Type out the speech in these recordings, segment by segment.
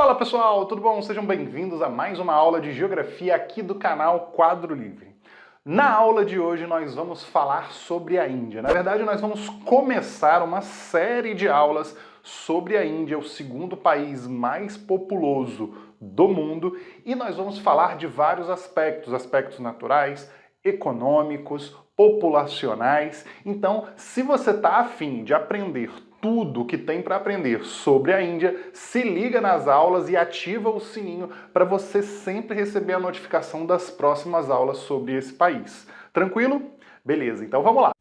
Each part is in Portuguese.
Fala pessoal, tudo bom? Sejam bem-vindos a mais uma aula de Geografia aqui do canal Quadro Livre. Na aula de hoje nós vamos falar sobre a Índia. Na verdade, nós vamos começar uma série de aulas sobre a Índia, o segundo país mais populoso do mundo, e nós vamos falar de vários aspectos naturais, econômicos, populacionais. Então, se você está afim de aprender tudo que tem para aprender sobre a Índia, se liga nas aulas e ativa o sininho para você sempre receber a notificação das próximas aulas sobre esse país. Tranquilo? Beleza, então vamos lá.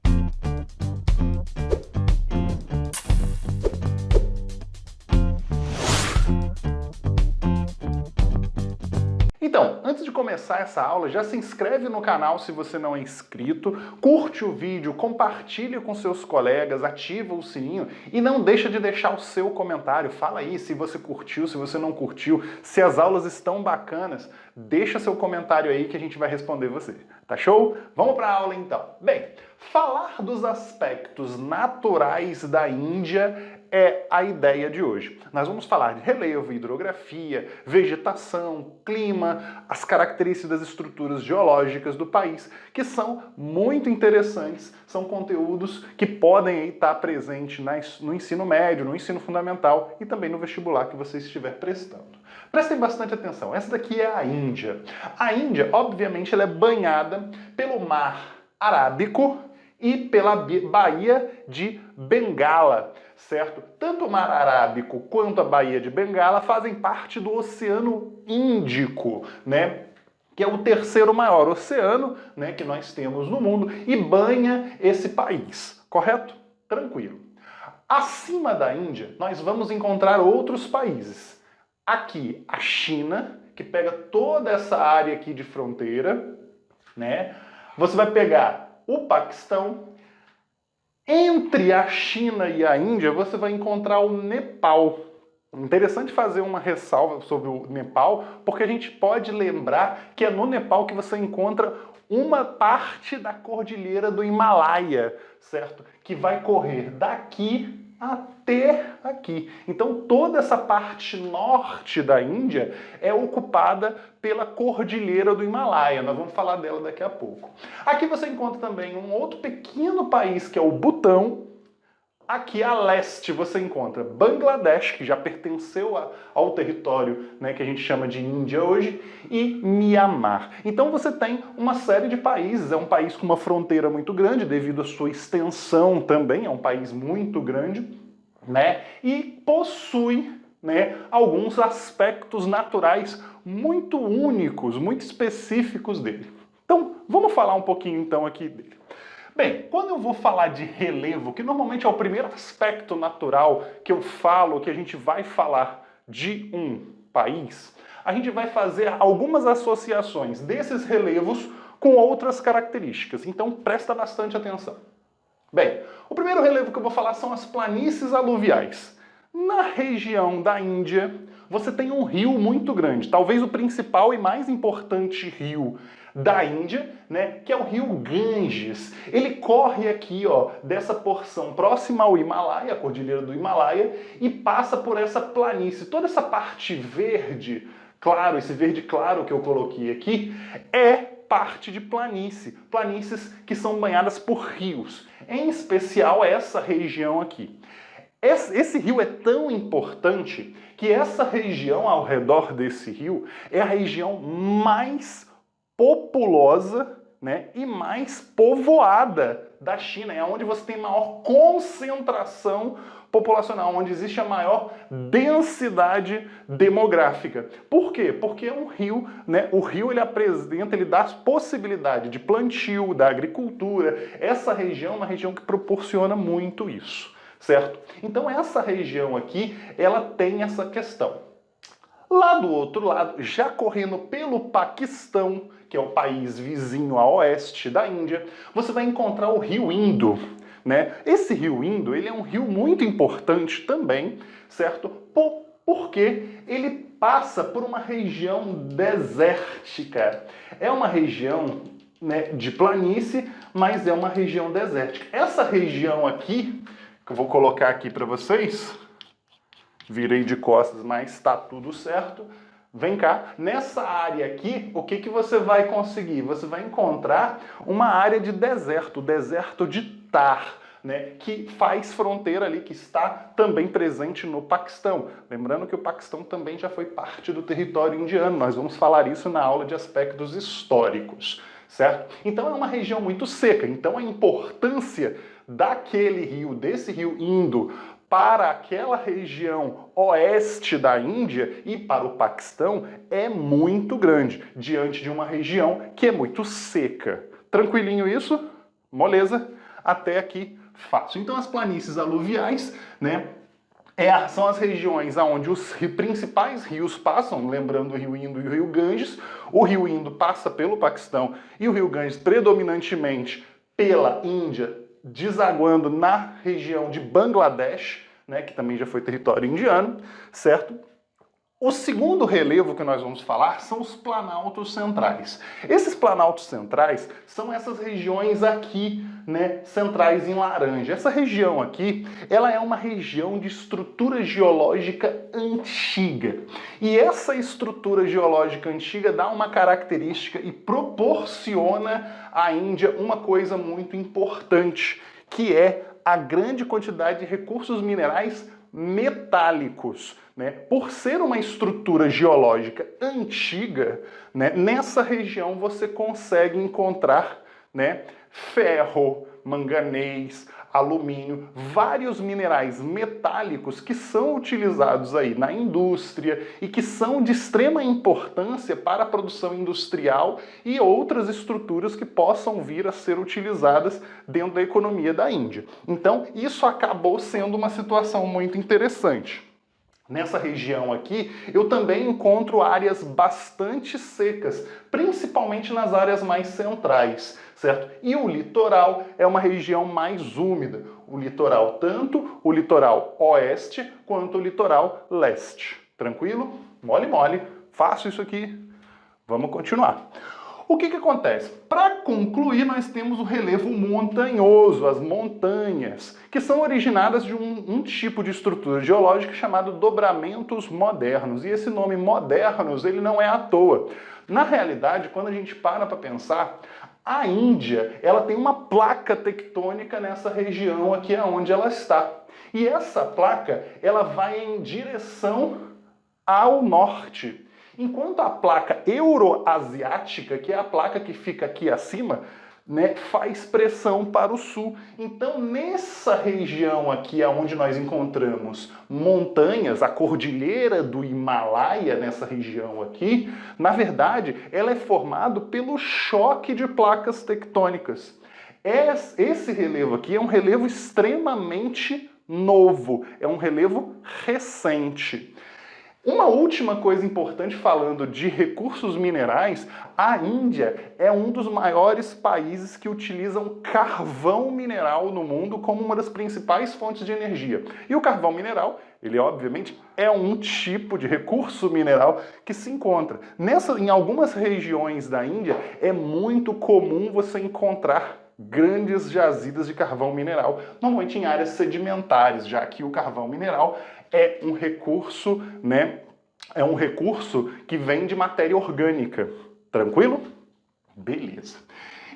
Então, antes de começar essa aula, já se inscreve no canal se você não é inscrito, curte o vídeo, compartilha com seus colegas, ativa o sininho e não deixa de deixar o seu comentário. Fala aí se você curtiu, se você não curtiu, se as aulas estão bacanas, deixa seu comentário aí que a gente vai responder você. Tá show? Vamos para a aula então. Bem, falar dos aspectos naturais da Índia é a ideia de hoje. Nós vamos falar de relevo, hidrografia, vegetação, clima, as características das estruturas geológicas do país, que são muito interessantes, são conteúdos que podem estar presentes no ensino médio, no ensino fundamental e também no vestibular que você estiver prestando. Prestem bastante atenção, essa daqui é a Índia. A Índia, obviamente, ela é banhada pelo Mar Arábico e pela Baía de Bengala, certo? Tanto o Mar Arábico quanto a Baía de Bengala fazem parte do Oceano Índico, né? Que é o terceiro maior oceano, né, que nós temos no mundo e banha esse país, correto? Tranquilo. Acima da Índia, nós vamos encontrar outros países. Aqui, a China, que pega toda essa área aqui de fronteira, né? Você vai pegar o Paquistão. Entre a China e a Índia, você vai encontrar o Nepal. Interessante fazer uma ressalva sobre o Nepal, porque a gente pode lembrar que é no Nepal que você encontra uma parte da cordilheira do Himalaia, certo? Que vai correr daqui até aqui. Então toda essa parte norte da Índia é ocupada pela cordilheira do Himalaia. Nós vamos falar dela daqui a pouco. Aqui você encontra também um outro pequeno país que é o Butão. Aqui a leste você encontra Bangladesh, que já pertenceu ao território, né, que a gente chama de Índia hoje, e Mianmar. Então você tem uma série de países, é um país com uma fronteira muito grande, devido à sua extensão também, é um país muito grande, né, e possui, né, alguns aspectos naturais muito únicos, muito específicos dele. Então vamos falar um pouquinho então aqui dele. Bem, quando eu vou falar de relevo, que normalmente é o primeiro aspecto natural que eu falo, que a gente vai falar de um país, a gente vai fazer algumas associações desses relevos com outras características. Então presta bastante atenção. Bem, o primeiro relevo que eu vou falar são as planícies aluviais. Na região da Índia, você tem um rio muito grande, talvez o principal e mais importante rio da Índia, né, que é o rio Ganges. Ele corre aqui, ó, dessa porção próxima ao Himalaia, a cordilheira do Himalaia, e passa por essa planície. Toda essa parte verde, claro, esse verde claro que eu coloquei aqui, é parte de planície. Planícies que são banhadas por rios, em especial essa região aqui. Esse rio é tão importante que essa região ao redor desse rio é a região mais populosa, né, e mais povoada da China. É onde você tem maior concentração populacional, onde existe a maior densidade demográfica. Por quê? Porque é um rio, né? O rio ele dá possibilidade de plantio, da agricultura. Essa região é uma região que proporciona muito isso, certo? Então essa região aqui, ela tem essa questão. Lá do outro lado, já correndo pelo Paquistão, que é o país vizinho a oeste da Índia, você vai encontrar o rio Indo, né? Esse rio Indo, ele é um rio muito importante também, certo? Porque ele passa por uma região desértica. É uma região, né, de planície, mas é uma região desértica. Essa região aqui, que eu vou colocar aqui para vocês, virei de costas, mas está tudo certo. Vem cá, nessa área aqui, o que você vai conseguir? Você vai encontrar uma área de deserto, o deserto de Thar, né, que faz fronteira ali, que está também presente no Paquistão. Lembrando que o Paquistão também já foi parte do território indiano, nós vamos falar isso na aula de aspectos históricos, certo? Então é uma região muito seca, então a importância daquele rio, desse rio Indo, para aquela região oeste da Índia e para o Paquistão é muito grande, diante de uma região que é muito seca. Tranquilinho isso? Moleza? Até aqui fácil. Então as planícies aluviais, né, são as regiões onde os principais rios passam, lembrando o rio Indo e o rio Ganges. O rio Indo passa pelo Paquistão e o rio Ganges predominantemente pela Índia, desaguando na região de Bangladesh, né, que também já foi território indiano, certo? O segundo relevo que nós vamos falar são os planaltos centrais. Esses planaltos centrais são essas regiões aqui, né, centrais em laranja. Essa região aqui, ela é uma região de estrutura geológica antiga. E essa estrutura geológica antiga dá uma característica e proporciona à Índia uma coisa muito importante, que é a grande quantidade de recursos minerais metálicos, né? Por ser uma estrutura geológica antiga, né, nessa região você consegue encontrar, né, ferro, manganês, alumínio, vários minerais metálicos que são utilizados aí na indústria e que são de extrema importância para a produção industrial e outras estruturas que possam vir a ser utilizadas dentro da economia da Índia. Então, isso acabou sendo uma situação muito interessante. Nessa região aqui, eu também encontro áreas bastante secas, principalmente nas áreas mais centrais, certo? E o litoral é uma região mais úmida. O litoral, tanto o litoral oeste quanto o litoral leste. Tranquilo? Mole, mole. Fácil isso aqui. Vamos continuar. O que acontece? Para concluir, nós temos o relevo montanhoso, as montanhas, que são originadas de um tipo de estrutura geológica chamado dobramentos modernos. E esse nome modernos, ele não é à toa. Na realidade, quando a gente para pensar, a Índia, ela tem uma placa tectônica nessa região aqui onde ela está. E essa placa, ela vai em direção ao norte. Enquanto a placa euroasiática, que é a placa que fica aqui acima, né, faz pressão para o sul. Então, nessa região aqui, onde nós encontramos montanhas, a cordilheira do Himalaia, nessa região aqui, na verdade, ela é formada pelo choque de placas tectônicas. Esse relevo aqui é um relevo extremamente novo, é um relevo recente. Uma última coisa importante falando de recursos minerais, a Índia é um dos maiores países que utilizam carvão mineral no mundo como uma das principais fontes de energia. E o carvão mineral, ele obviamente é um tipo de recurso mineral que se encontra. Em algumas regiões da Índia é muito comum você encontrar grandes jazidas de carvão mineral, normalmente em áreas sedimentares, já que o carvão mineral é um recurso, né? É um recurso que vem de matéria orgânica. Tranquilo? Beleza.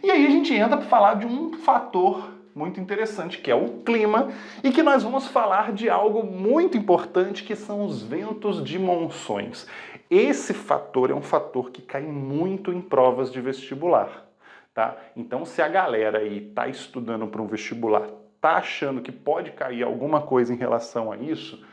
E aí a gente entra para falar de um fator muito interessante, que é o clima, e que nós vamos falar de algo muito importante, que são os ventos de monções. Esse fator é um fator que cai muito em provas de vestibular. Tá? Então, se a galera aí está estudando para um vestibular, está achando que pode cair alguma coisa em relação a isso,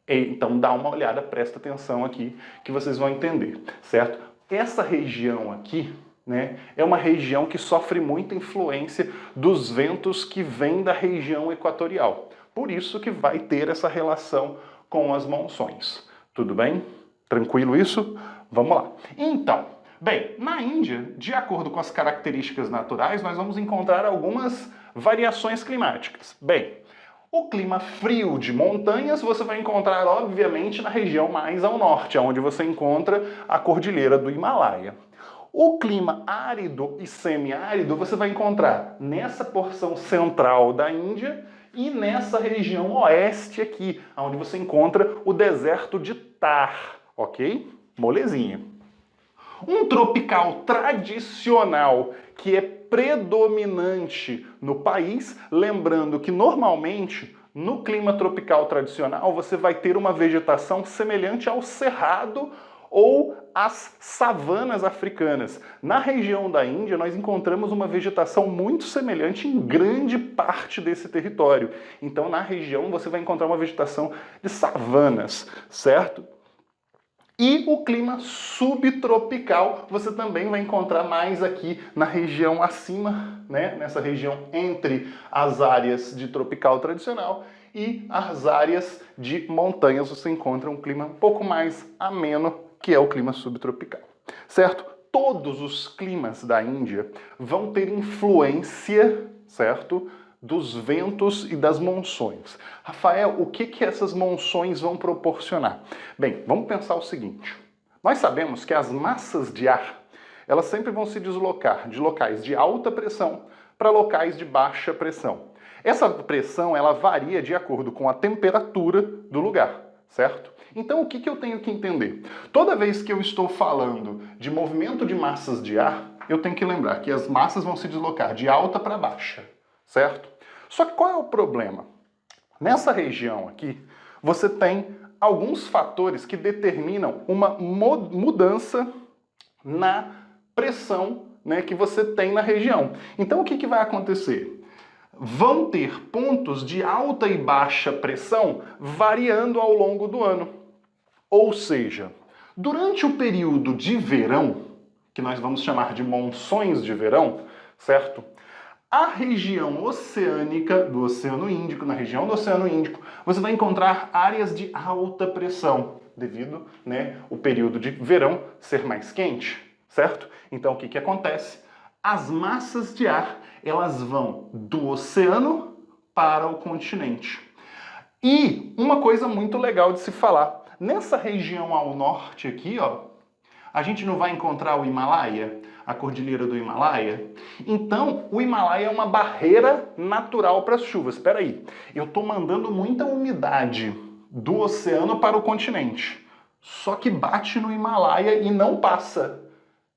então dá uma olhada, presta atenção aqui, que vocês vão entender, certo? Essa região aqui, né, é uma região que sofre muita influência dos ventos que vêm da região equatorial. Por isso que vai ter essa relação com as monções. Tudo bem? Tranquilo isso? Vamos lá. Então, bem, na Índia, de acordo com as características naturais, nós vamos encontrar algumas variações climáticas. Bem, o clima frio de montanhas você vai encontrar, obviamente, na região mais ao norte, onde você encontra a cordilheira do Himalaia. O clima árido e semiárido você vai encontrar nessa porção central da Índia e nessa região oeste aqui, onde você encontra o deserto de Thar, ok? Molezinha. Um tropical tradicional que é predominante no país, lembrando que normalmente no clima tropical tradicional você vai ter uma vegetação semelhante ao cerrado ou às savanas africanas. Na região da Índia nós encontramos uma vegetação muito semelhante em grande parte desse território. Então na região você vai encontrar uma vegetação de savanas, certo? E o clima subtropical você também vai encontrar mais aqui na região acima, né? Nessa região entre as áreas de tropical tradicional e as áreas de montanhas você encontra um clima um pouco mais ameno, que é o clima subtropical, certo? Todos os climas da Índia vão ter influência, certo? Dos ventos e das monções. Rafael, o que essas monções vão proporcionar? Bem, vamos pensar o seguinte. Nós sabemos que as massas de ar, elas sempre vão se deslocar de locais de alta pressão para locais de baixa pressão. Essa pressão, ela varia de acordo com a temperatura do lugar, certo? Então, o que eu tenho que entender? Toda vez que eu estou falando de movimento de massas de ar, eu tenho que lembrar que as massas vão se deslocar de alta para baixa, certo? Só que qual é o problema? Nessa região aqui, você tem alguns fatores que determinam uma mudança na pressão, né, que você tem na região. Então o que vai acontecer? Vão ter pontos de alta e baixa pressão variando ao longo do ano. Ou seja, durante o período de verão, que nós vamos chamar de monções de verão, certo? A região oceânica do Oceano Índico, na região do Oceano Índico, você vai encontrar áreas de alta pressão, devido, né, o período de verão ser mais quente, certo? Então o que acontece? As massas de ar, elas vão do oceano para o continente. E uma coisa muito legal de se falar, nessa região ao norte aqui, ó, a gente não vai encontrar o Himalaia, a cordilheira do Himalaia? Então, o Himalaia é uma barreira natural para as chuvas. Espera aí, eu estou mandando muita umidade do oceano para o continente, só que bate no Himalaia e não passa.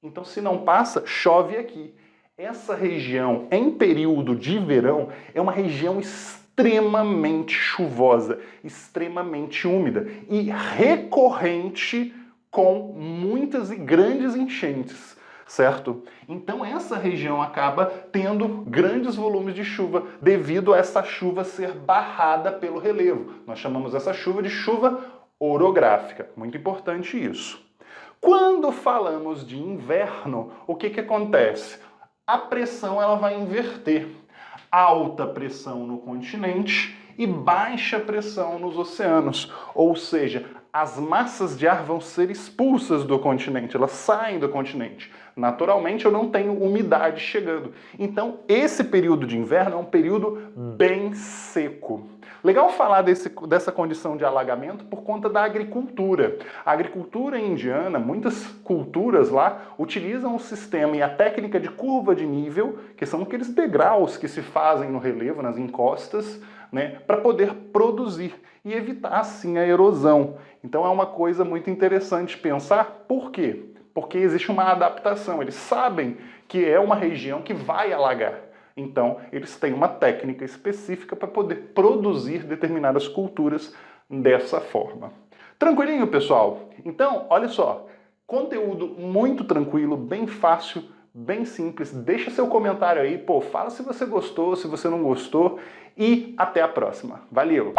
Então, se não passa, chove aqui. Essa região, em período de verão, é uma região extremamente chuvosa, extremamente úmida e recorrente com muitas e grandes enchentes, certo? Então essa região acaba tendo grandes volumes de chuva devido a essa chuva ser barrada pelo relevo. Nós chamamos essa chuva de chuva orográfica. Muito importante isso. Quando falamos de inverno, o que acontece? A pressão ela vai inverter. Alta pressão no continente e baixa pressão nos oceanos. Ou seja, as massas de ar vão ser expulsas do continente, elas saem do continente. Naturalmente, eu não tenho umidade chegando. Então, esse período de inverno é um período bem seco. Legal falar dessa condição de alagamento por conta da agricultura. A agricultura indiana, muitas culturas lá, utilizam o sistema e a técnica de curva de nível, que são aqueles degraus que se fazem no relevo, nas encostas, né, para poder produzir e evitar, assim, a erosão. Então é uma coisa muito interessante pensar. Por quê? Porque existe uma adaptação. Eles sabem que é uma região que vai alagar. Então, eles têm uma técnica específica para poder produzir determinadas culturas dessa forma. Tranquilinho, pessoal? Então, olha só, conteúdo muito tranquilo, bem fácil, bem simples. Deixa seu comentário aí, fala se você gostou, se você não gostou e até a próxima. Valeu!